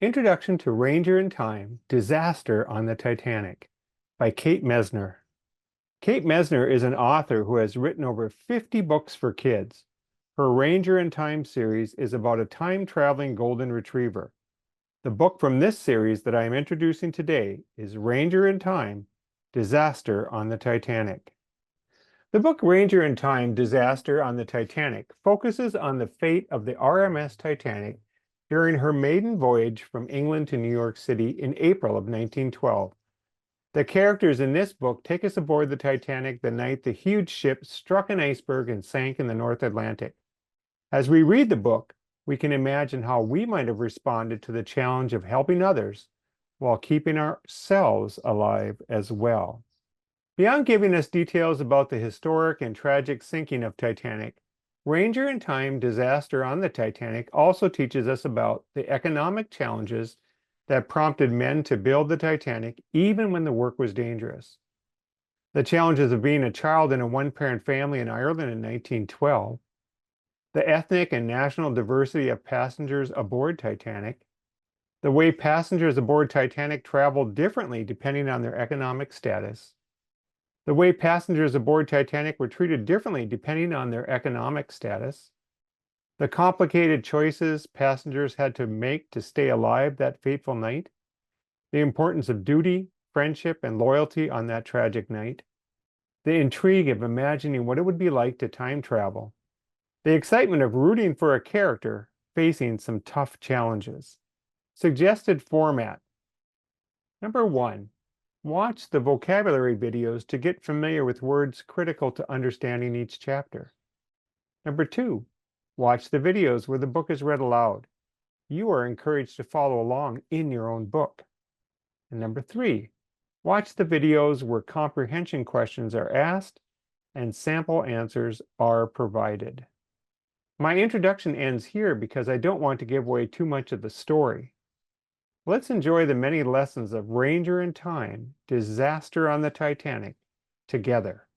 Introduction to Ranger in Time, Disaster on the Titanic by Kate Messner. Kate Messner is an author who has written over 50 books for kids. Her Ranger in Time series is about a time-traveling golden retriever. The book from this series that I am introducing today is Ranger in Time, Disaster on the Titanic. The book Ranger in Time, Disaster on the Titanic focuses on the fate of the RMS Titanic during her maiden voyage from England to New York City in April of 1912. The characters in this book take us aboard the Titanic the night the huge ship struck an iceberg and sank in the North Atlantic. As we read the book, we can imagine how we might have responded to the challenge of helping others while keeping ourselves alive as well. Beyond giving us details about the historic and tragic sinking of Titanic, Ranger in Time, Disaster on the Titanic also teaches us about the economic challenges that prompted men to build the Titanic even when the work was dangerous. The challenges of being a child in a one-parent family in Ireland in 1912, the ethnic and national diversity of passengers aboard Titanic, the way passengers aboard Titanic traveled differently depending on their economic status, the way passengers aboard Titanic were treated differently depending on their economic status, the complicated choices passengers had to make to stay alive that fateful night, the importance of duty, friendship, and loyalty on that tragic night, the intrigue of imagining what it would be like to time travel, the excitement of rooting for a character facing some tough challenges. Suggested format. Number 1. Watch the vocabulary videos to get familiar with words critical to understanding each chapter. Number 2. Watch the videos where the book is read aloud. You are encouraged to follow along in your own book. And number 3. Watch the videos where comprehension questions are asked and sample answers are provided. My introduction ends here because I don't want to give away too much of the story. Let's enjoy the many lessons of Ranger in Time, Disaster on the Titanic together.